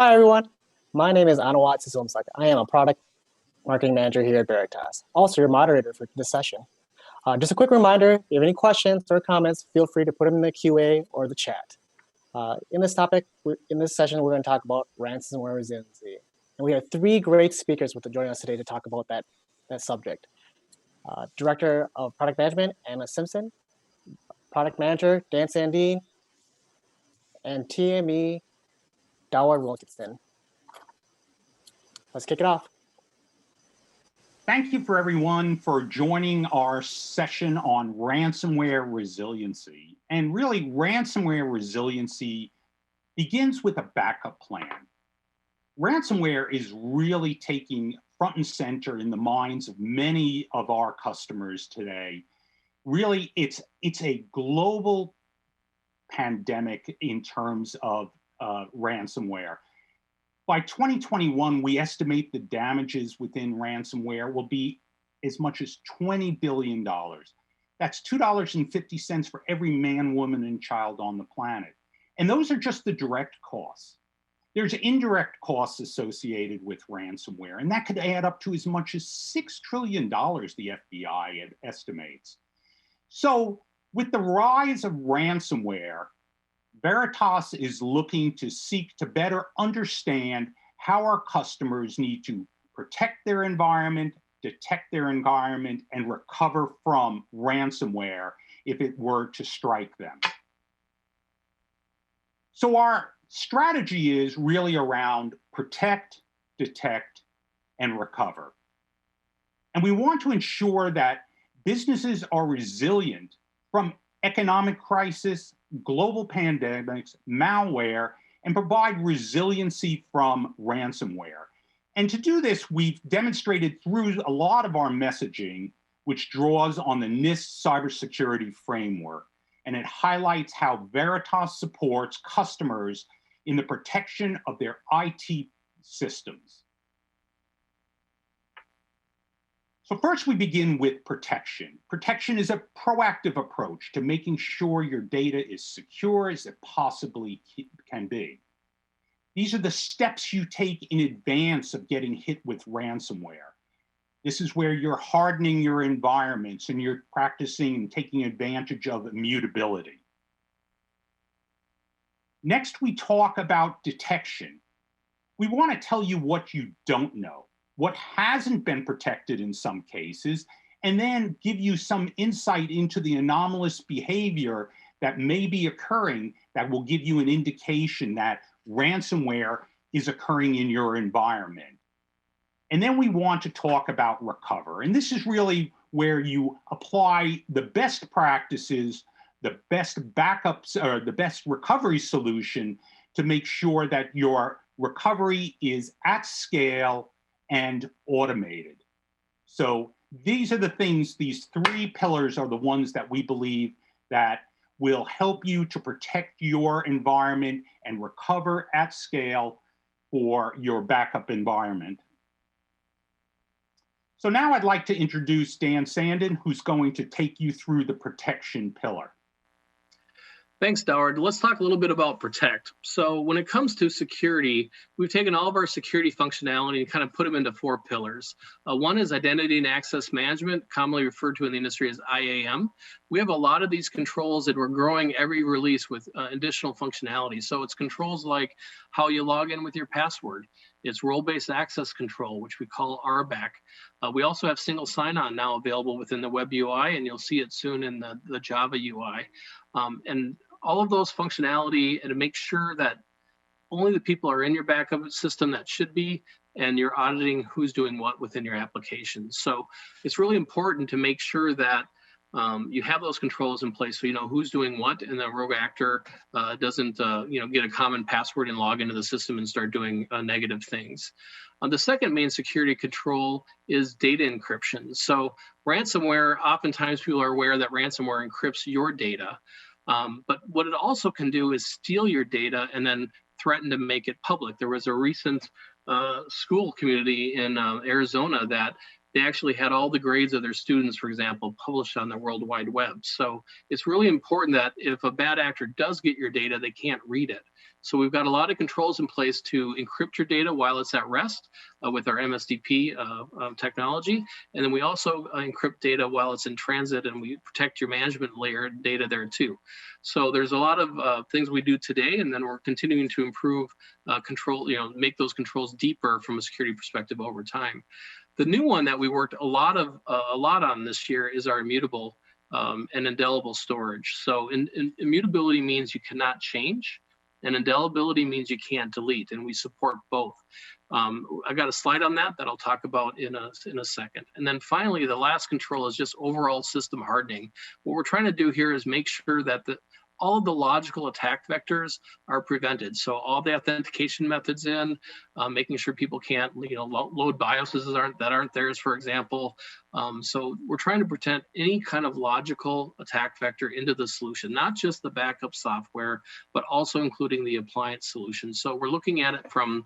Hi, everyone. My name is Anawat Sisomsak. I am a product marketing manager here at Veritas. Also, your moderator for this session. Just a quick reminder, if you have any questions or comments, feel free to put them in the QA or the chat. In this session, we're going to talk about ransomware resiliency. And we have three great speakers with joining us today to talk about that subject. Director of Product Management, Anna Simpson, Product Manager, Dan Sandine, and TME, Dawar Wilkinson. Let's kick it off. Thank you for everyone for joining our session on ransomware resiliency. And really, ransomware resiliency begins with a backup plan. Ransomware is really taking front and center in the minds of many of our customers today. Really, it's a global pandemic in terms of ransomware. By 2021, we estimate the damages within ransomware will be as much as $20 billion. That's $2.50 for every man, woman, and child on the planet. And those are just the direct costs. There's indirect costs associated with ransomware, and that could add up to as much as $6 trillion, the FBI estimates. So with the rise of ransomware, Veritas is looking to seek to better understand how our customers need to protect their environment, detect their environment, and recover from ransomware if it were to strike them. So our strategy is really around protect, detect, and recover. And we want to ensure that businesses are resilient from economic crisis, global pandemics, malware, and provide resiliency from ransomware. And to do this, we've demonstrated through a lot of our messaging, which draws on the NIST cybersecurity framework. And it highlights how Veritas supports customers in the protection of their IT systems. So first we begin with protection. Protection is a proactive approach to making sure your data is secure as it possibly can be. These are the steps you take in advance of getting hit with ransomware. This is where you're hardening your environments and you're practicing and taking advantage of immutability. Next, we talk about detection. We want to tell you what you don't know, what hasn't been protected in some cases, and then give you some insight into the anomalous behavior that may be occurring that will give you an indication that ransomware is occurring in your environment. And then we want to talk about recover. And this is really where you apply the best practices, the best backups, or the best recovery solution to make sure that your recovery is at scale and automated. So these are the things, these three pillars are the ones that we believe that will help you to protect your environment and recover at scale for your backup environment. So now I'd like to introduce Dan Sandin, who's going to take you through the protection pillar. Thanks, Doward. Let's talk a little bit about protect. So when it comes to security, we've taken all of our security functionality and kind of put them into four pillars. One is identity and access management, commonly referred to in the industry as IAM. We have a lot of these controls that we're growing every release with additional functionality. So it's controls like how you log in with your password. It's role-based access control, which we call RBAC. We also have single sign-on now available within the web UI, and you'll see it soon in the Java UI. And all of those functionality and to make sure that only the people are in your backup system that should be, and you're auditing who's doing what within your application. So it's really important to make sure that you have those controls in place so you know who's doing what, and the rogue actor doesn't get a common password and log into the system and start doing negative things. The second main security control is data encryption. So ransomware, oftentimes people are aware that ransomware encrypts your data. But what it also can do is steal your data and then threaten to make it public. There was a recent school community in Arizona that they actually had all the grades of their students, for example, published on the World Wide Web. So it's really important that if a bad actor does get your data, they can't read it. So we've got a lot of controls in place to encrypt your data while it's at rest with our MSDP technology. And then we also encrypt data while it's in transit, and we protect your management layer data there too. So there's a lot of things we do today, and then we're continuing to improve control, make those controls deeper from a security perspective over time. The new one that we worked a lot on this year is our immutable and indelible storage. So immutability means you cannot change, and indelibility means you can't delete, and we support both. I got a slide on that I'll talk about in a second. And then finally, the last control is just overall system hardening. What we're trying to do here is make sure that all of the logical attack vectors are prevented. So all the authentication methods in, making sure people can't, load BIOSes that aren't theirs, for example. So we're trying to prevent any kind of logical attack vector into the solution, not just the backup software, but also including the appliance solution. So we're looking at it from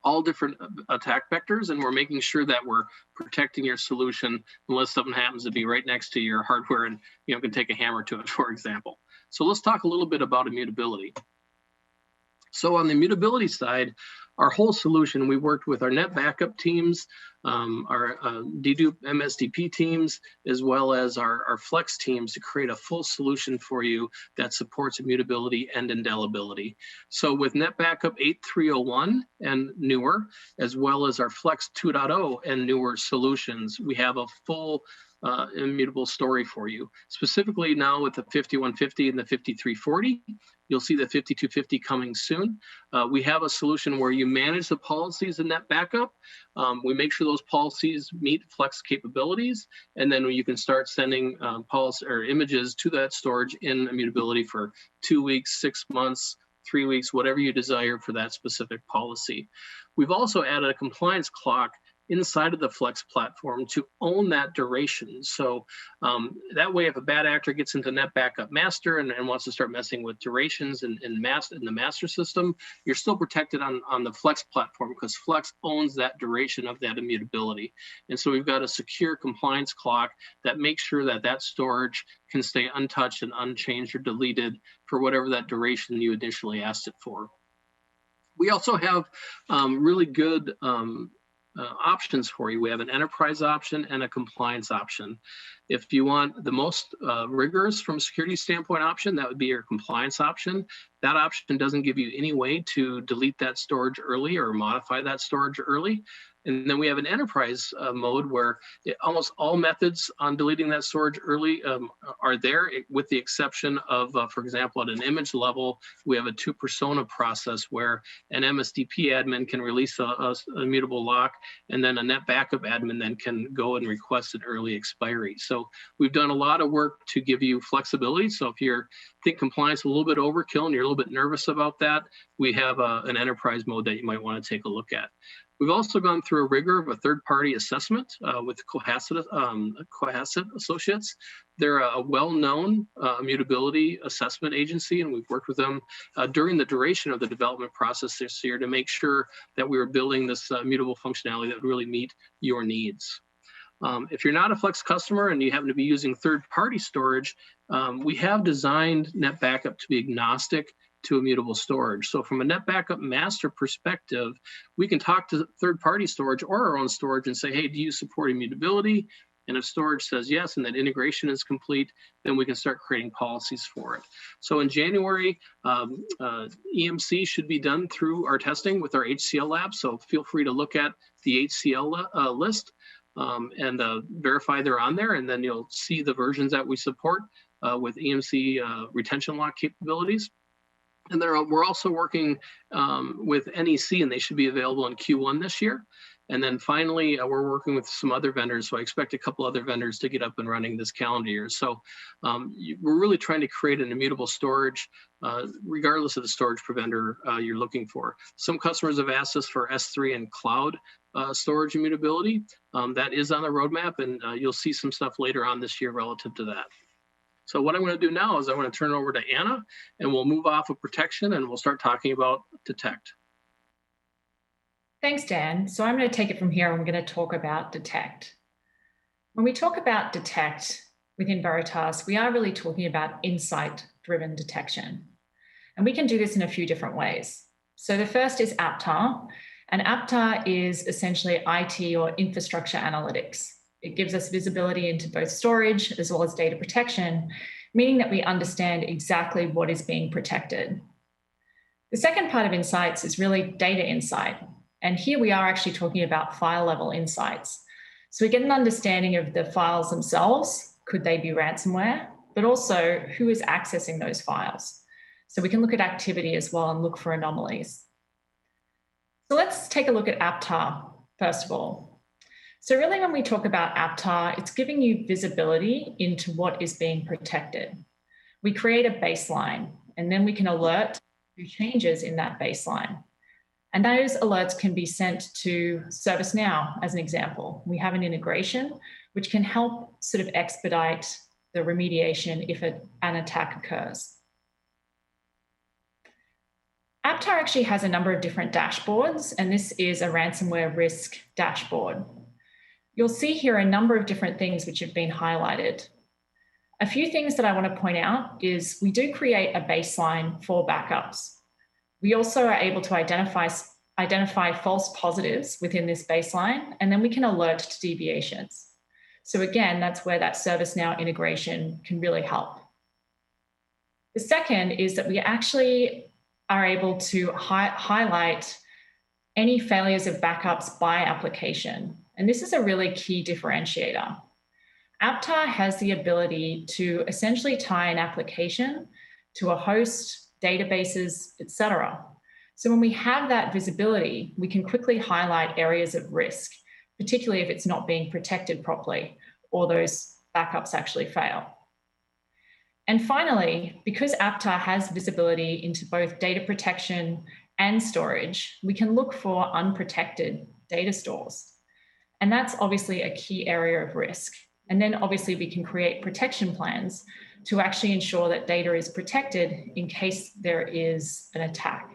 all different attack vectors, and we're making sure that we're protecting your solution unless something happens to be right next to your hardware and can take a hammer to it, for example. So let's talk a little bit about immutability. So on the immutability side, our whole solution, we worked with our net backup teams, our dedupe MSDP teams, as well as our Flex teams to create a full solution for you that supports immutability and indelibility. So with net backup 8.301 and newer, as well as our Flex 2.0 and newer solutions, we have a full immutable story for you. Specifically now with the 5150 and the 5340, you'll see the 5250 coming soon. We have a solution where you manage the policies in net backup. We make sure those policies meet Flex capabilities, and then you can start sending policy or images to that storage in immutability for 2 weeks, 6 months, 3 weeks, whatever you desire for that specific policy. We've also added a compliance clock inside of the Flex platform to own that duration. So that way, if a bad actor gets into net backup master and wants to start messing with durations in the master system, you're still protected on the Flex platform because Flex owns that duration of that immutability. And so we've got a secure compliance clock that makes sure that that storage can stay untouched and unchanged or deleted for whatever that duration you initially asked it for. We also have really good options for you. We have an enterprise option and a compliance option. If you want the most rigorous from a security standpoint option, that would be your compliance option. That option doesn't give you any way to delete that storage early or modify that storage early. And then we have an enterprise mode where almost all methods on deleting that storage early are there, with the exception of, for example, at an image level, we have a 2-persona process where an MSDP admin can release a immutable lock, and then a net backup admin then can go and request an early expiry. So we've done a lot of work to give you flexibility. So if you think compliance is a little bit overkill and you're a little bit nervous about that, we have an enterprise mode that you might want to take a look at. We've also gone through a rigor of a third-party assessment with Cohasset Associates. They're a well-known immutability assessment agency, and we've worked with them during the duration of the development process this year to make sure that we were building this immutable functionality that would really meet your needs. If you're not a Flex customer and you happen to be using third-party storage, we have designed net backup to be agnostic to immutable storage. So from a net backup master perspective, we can talk to third-party storage or our own storage and say, hey, do you support immutability? And if storage says yes, and that integration is complete, then we can start creating policies for it. So in January, EMC should be done through our testing with our HCL lab. So feel free to look at the HCL list and verify they're on there. And then you'll see the versions that we support with EMC retention lock capabilities. And we're also working with NEC, and they should be available in Q1 this year. And then finally, we're working with some other vendors. So I expect a couple other vendors to get up and running this calendar year. So we're really trying to create an immutable storage, regardless of the storage vendor you're looking for. Some customers have asked us for S3 and cloud storage immutability. That is on the roadmap, and you'll see some stuff later on this year relative to that. So what I'm going to do now is I'm going to turn it over to Anna, and we'll move off of protection, and we'll start talking about detect. Thanks, Dan. So I'm going to take it from here. I'm going to talk about detect. When we talk about detect within Veritas, we are really talking about insight-driven detection. And we can do this in a few different ways. So the first is APTAR, and APTAR is essentially IT or infrastructure analytics. It gives us visibility into both storage as well as data protection, meaning that we understand exactly what is being protected. The second part of insights is really data insight. And here we are actually talking about file level insights. So we get an understanding of the files themselves. Could they be ransomware? But also who is accessing those files. So we can look at activity as well and look for anomalies. So let's take a look at APTAR first of all. So really when we talk about APTAR, it's giving you visibility into what is being protected. We create a baseline and then we can alert to changes in that baseline. And those alerts can be sent to ServiceNow as an example. We have an integration which can help sort of expedite the remediation if an attack occurs. APTAR actually has a number of different dashboards, and this is a ransomware risk dashboard. You'll see here a number of different things which have been highlighted. A few things that I want to point out is we do create a baseline for backups. We also are able to identify false positives within this baseline, and then we can alert to deviations. So again, that's where that ServiceNow integration can really help. The second is that we actually are able to highlight any failures of backups by application. And this is a really key differentiator. APTAR has the ability to essentially tie an application to a host, databases, etc. So when we have that visibility, we can quickly highlight areas of risk, particularly if it's not being protected properly or those backups actually fail. And finally, because APTAR has visibility into both data protection and storage, we can look for unprotected data stores. And that's obviously a key area of risk. And then obviously we can create protection plans to actually ensure that data is protected in case there is an attack.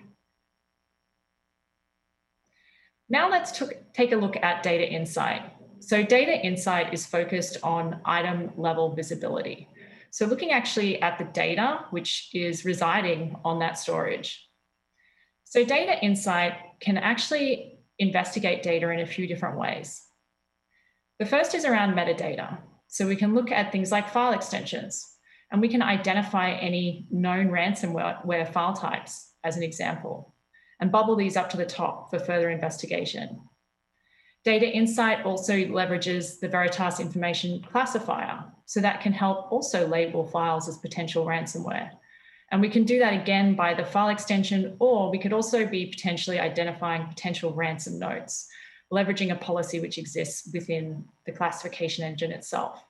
Now let's take a look at data insight. So data insight is focused on item level visibility. So looking actually at the data which is residing on that storage. So data insight can actually investigate data in a few different ways. The first is around metadata. So we can look at things like file extensions, and we can identify any known ransomware file types as an example, and bubble these up to the top for further investigation. Data insight also leverages the Veritas information classifier, so that can help also label files as potential ransomware. And we can do that again by the file extension, or we could also be potentially identifying potential ransom notes, leveraging a policy which exists within the classification engine itself.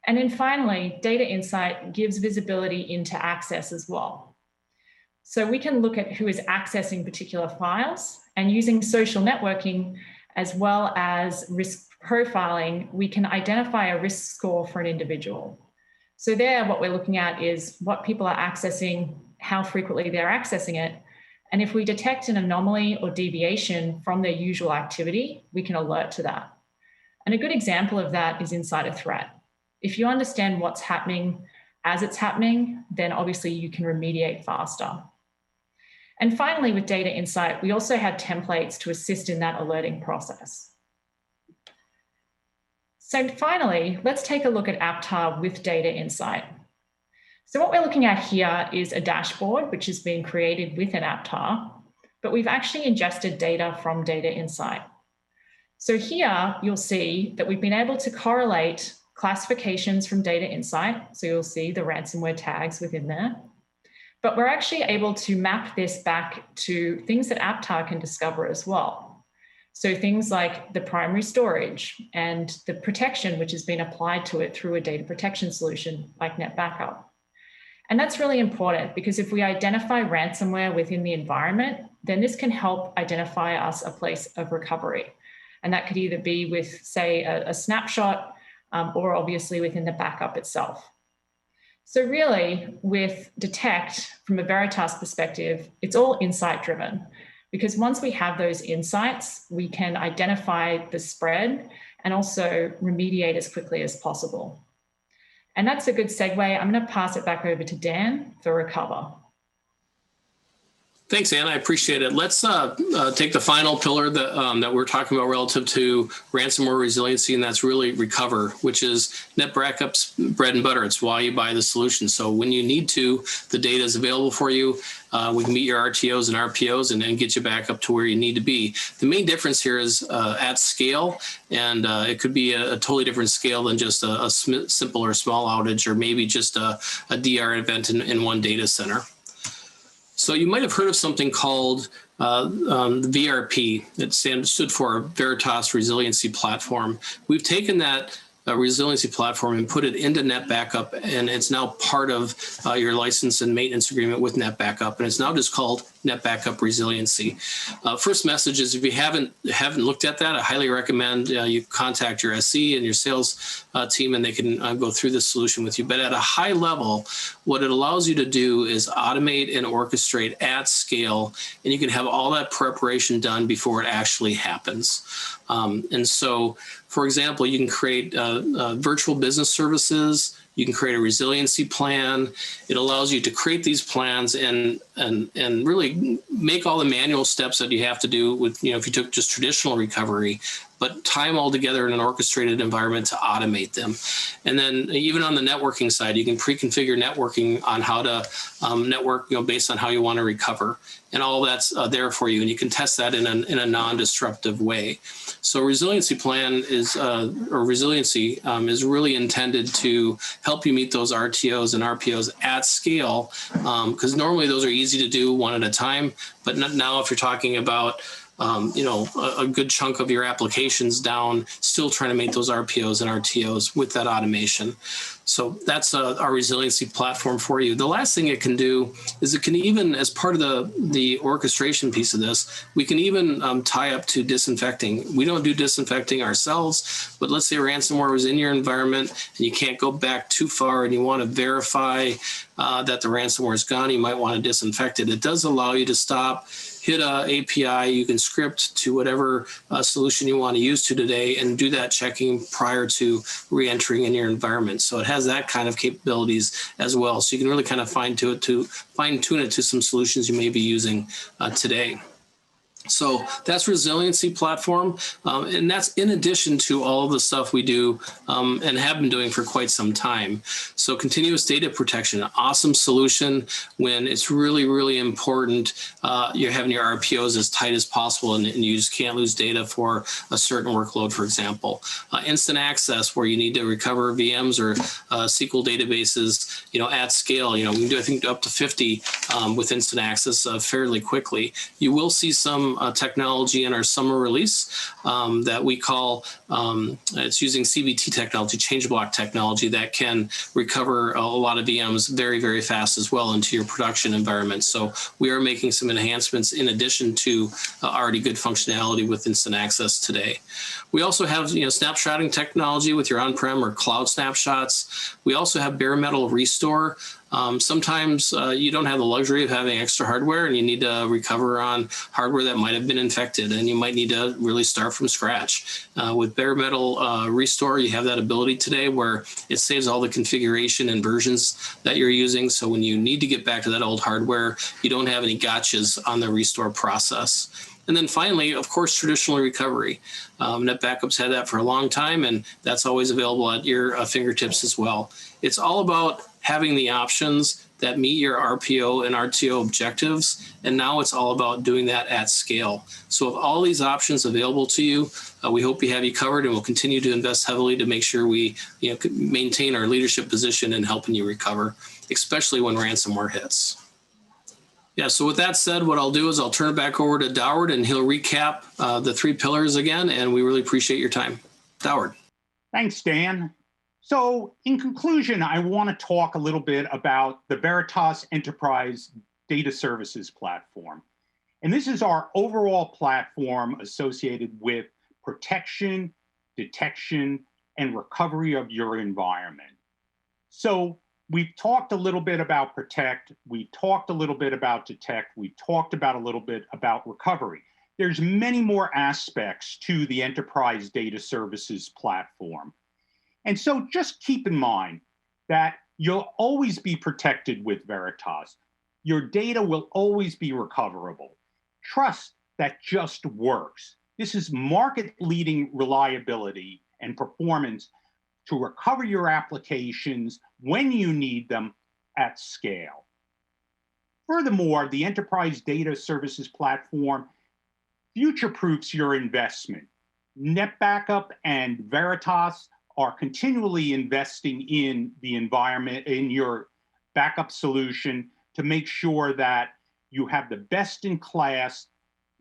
And then finally, data insight gives visibility into access as well. So we can look at who is accessing particular files, and using social networking as well as risk profiling, we can identify a risk score for an individual. So there, what we're looking at is what people are accessing, how frequently they're accessing it. And if we detect an anomaly or deviation from their usual activity, we can alert to that. And a good example of that is inside a threat. If you understand what's happening as it's happening, then obviously you can remediate faster. And finally, with data insight, we also have templates to assist in that alerting process. So finally, let's take a look at APTAR with data insight. So what we're looking at here is a dashboard which has been created within APTAR, but we've actually ingested data from data insight. So here you'll see that we've been able to correlate classifications from data insight. So you'll see the ransomware tags within there. But we're actually able to map this back to things that APTAR can discover as well. So things like the primary storage and the protection which has been applied to it through a data protection solution like NetBackup. And that's really important because if we identify ransomware within the environment, then this can help identify us a place of recovery. And that could either be with, say, a snapshot or obviously within the backup itself. So really, with Detect, from a Veritas perspective, it's all insight driven, because once we have those insights, we can identify the spread and also remediate as quickly as possible. And that's a good segue. I'm going to pass it back over to Dan for Recover. Thanks, Anna. I appreciate it. Let's take the final pillar that we're talking about relative to ransomware resiliency, and that's really recover, which is NetBackup's bread and butter. It's why you buy the solution. So when you need to, the data is available for you. We can meet your RTOs and RPOs and then get you back up to where you need to be. The main difference here is at scale, and it could be a totally different scale than just a simple or small outage, or maybe just a DR event in one data center. So you might have heard of something called the VRP. It stood for Veritas Resiliency Platform. We've taken that resiliency platform and put it into NetBackup, and it's now part of your license and maintenance agreement with NetBackup, and it's now just called NetBackup Resiliency. First message is, if you haven't looked at that, I highly recommend you contact your SE and your sales team, and they can go through this solution with you. But at a high level, what it allows you to do is automate and orchestrate at scale, and you can have all that preparation done before it actually happens. And so, for example, you can create virtual business services. You can create a resiliency plan. It allows you to create these plans and really make all the manual steps that you have to do with, if you took just traditional recovery, but tie them all together in an orchestrated environment to automate them. And then even on the networking side, you can pre-configure networking on how to network, based on how you want to recover. And all that's there for you. And you can test that in a non-disruptive way. So resiliency plan is, or resiliency is really intended to help you meet those RTOs and RPOs at scale, because normally those are easy to do one at a time. But now if you're talking about a good chunk of your applications down, still trying to make those RPOs and RTOs with that automation. So that's our resiliency platform for you. The last thing it can do is it can even, as part of the orchestration piece of this, we can even tie up to disinfecting. We don't do disinfecting ourselves, but let's say ransomware was in your environment and you can't go back too far and you want to verify that the ransomware is gone, you might want to disinfect it. It does allow you to stop, hit a API, you can script to whatever solution you want to use today and do that checking prior to re-entering in your environment. So it has that kind of capabilities as well. So you can really kind of fine tune it to some solutions you may be using today. So that's resiliency platform, and that's in addition to all of the stuff we do and have been doing for quite some time. So continuous data protection, awesome solution when it's really, really important. You're having your RPOs as tight as possible, and you just can't lose data for a certain workload, for example. Instant access, where you need to recover VMs or SQL databases, at scale. We can do, I think, up to 50 with instant access fairly quickly. You will see some technology in our summer release that we call, it's using CBT technology, change block technology, that can recover a lot of VMs very, very fast as well into your production environment. So we are making some enhancements in addition to already good functionality with instant access today. We also have snapshotting technology with your on-prem or cloud snapshots. We also have bare metal restore. Sometimes you don't have the luxury of having extra hardware and you need to recover on hardware that might have been infected, and you might need to really start from scratch. With bare metal restore, you have that ability today where it saves all the configuration and versions that you're using. So when you need to get back to that old hardware, you don't have any gotchas on the restore process. And then finally, of course, traditional recovery. NetBackup's had that for a long time, and that's always available at your fingertips as well. It's all about having the options that meet your RPO and RTO objectives, and now it's all about doing that at scale. So with all these options available to you, we hope we have you covered, and we'll continue to invest heavily to make sure we maintain our leadership position in helping you recover, especially when ransomware hits. Yeah, so with that said, what I'll do is I'll turn it back over to Doward, and he'll recap the 3 pillars again, and we really appreciate your time. Doward. Thanks, Dan. So in conclusion, I want to talk a little bit about the Veritas Enterprise Data Services Platform. And this is our overall platform associated with protection, detection, and recovery of your environment. So we've talked a little bit about protect, we talked a little bit about detect, we talked about a little bit about recovery. There's many more aspects to the Enterprise Data Services Platform. And so just keep in mind that you'll always be protected with Veritas. Your data will always be recoverable. Trust that just works. This is market-leading reliability and performance to recover your applications when you need them at scale. Furthermore, the Enterprise Data Services Platform future-proofs your investment. NetBackup and Veritas are continually investing in the environment, in your backup solution, to make sure that you have the best-in-class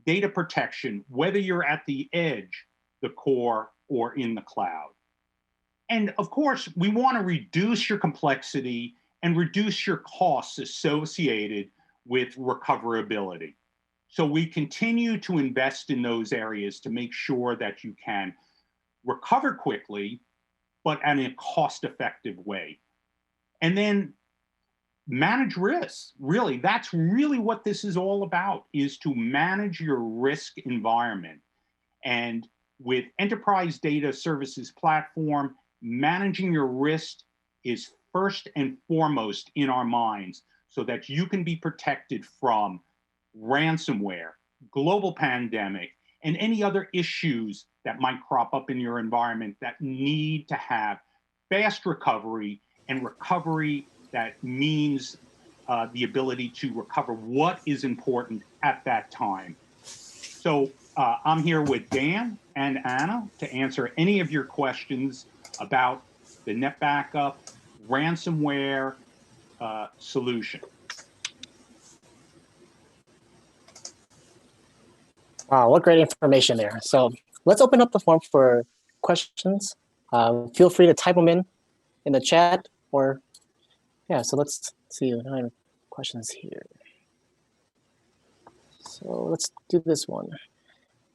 data protection, whether you're at the edge, the core, or in the cloud. And of course, we want to reduce your complexity and reduce your costs associated with recoverability. So we continue to invest in those areas to make sure that you can recover quickly, but in a cost-effective way. And then manage risks. Really, that's really what this is all about, is to manage your risk environment. And with Enterprise Data Services Platform, managing your risk is first and foremost in our minds, so that you can be protected from ransomware, global pandemic, and any other issues that might crop up in your environment that need to have fast recovery, and recovery that means the ability to recover what is important at that time. So I'm here with Dan and Anna to answer any of your questions about the NetBackup ransomware solution. Wow, what great information there. So let's open up the form for questions. Feel free to type them in the chat, or yeah, so let's see. I have questions here. So let's do this one.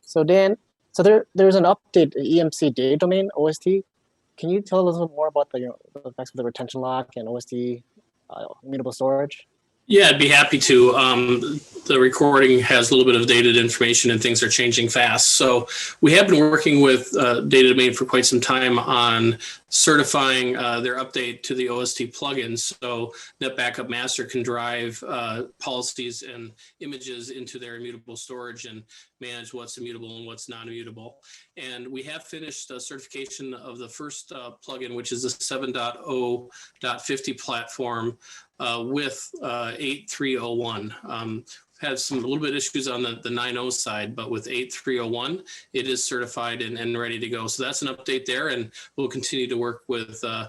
So Dan, so there's an update, EMC data domain, OSD. Can you tell us a little more about the effects of the retention lock and OSD immutable storage? Yeah, I'd be happy to. The recording has a little bit of dated information and things are changing fast. So we have been working with Data Domain for quite some time on certifying their update to the OST plugin, so NetBackup Master can drive policies and images into their immutable storage and manage what's immutable and what's non-immutable. And we have finished certification of the first plugin, which is the 7.0.50 platform with 8301. Had some a little bit issues on the 9.0 side, but with 8.301, it is certified and ready to go. So that's an update there, and we'll continue to work with the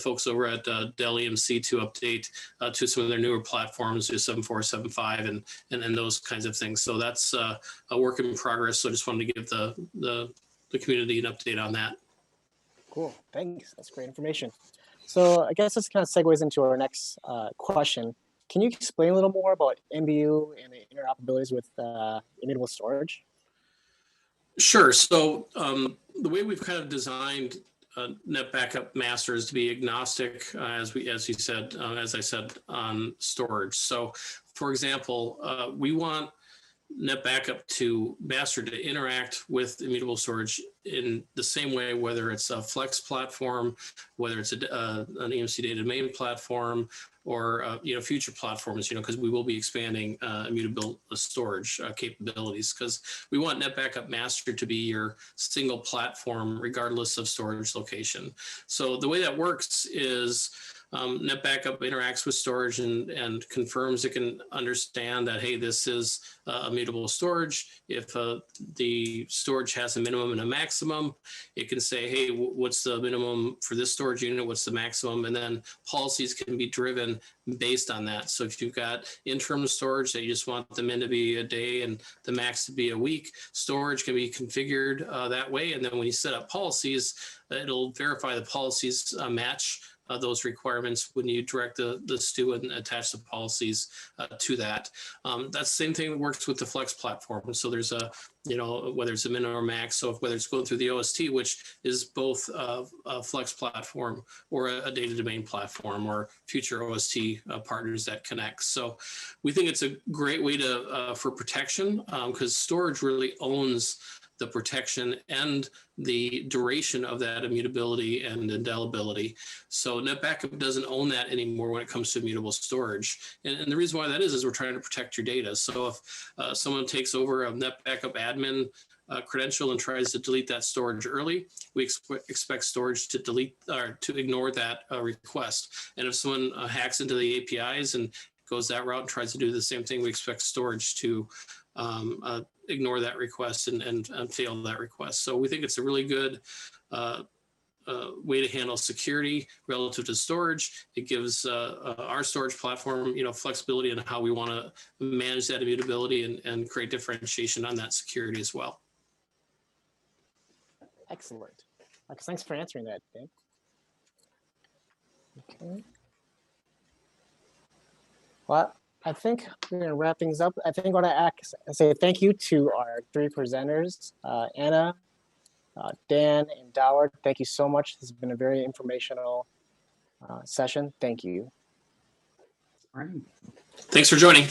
folks over at Dell EMC to update to some of their newer platforms, 7.4, 7.5, and those kinds of things. So that's a work in progress. So I just wanted to give the community an update on that. Cool, thanks. That's great information. So I guess this kind of segues into our next question. Can you explain a little more about MBU and the interoperabilities with immutable storage? Sure. So the way we've kind of designed NetBackup Master is to be agnostic, as I said, on storage. So, for example, we want NetBackup to Master to interact with immutable storage in the same way, whether it's a Flex platform, whether it's an EMC data domain platform, or future platforms, because we will be expanding immutable storage capabilities, because we want NetBackup Master to be your single platform regardless of storage location. So the way that works is NetBackup interacts with storage and confirms it can understand that, hey, this is immutable storage. If the storage has a minimum and a maximum, it can say, hey, what's the minimum for this storage unit? What's the maximum? And then policies can be driven based on that. So if you've got interim storage that you just want them in to be a day and the max to be a week, storage can be configured that way. And then when you set up policies, it'll verify the policies match those requirements when you direct the stew and attach the policies to that. That's the same thing that works with the Flex platform. So there's a, whether it's a minimum or max, so whether it's going through the OST, which is both a Flex platform or a data domain platform, or future OST partners that connect. So we think it's a great way to for protection, because storage really owns the protection and the duration of that immutability and indelibility. So NetBackup doesn't own that anymore when it comes to immutable storage. And the reason why that is we're trying to protect your data. So if someone takes over a NetBackup admin credential and tries to delete that storage early, we expect storage to delete or to ignore that request. And if someone hacks into the APIs and goes that route and tries to do the same thing, we expect storage to ignore that request and fail that request. So we think it's a really good way to handle security relative to storage. It gives our storage platform, flexibility in how we want to manage that immutability and create differentiation on that security as well. Excellent. Thanks for answering that, Dan. Okay. Well, I think we're going to wrap things up. I think I want to say thank you to our three presenters, Anna, Dan, and Doward. Thank you so much. This has been a very informational session. Thank you. All right. Thanks for joining.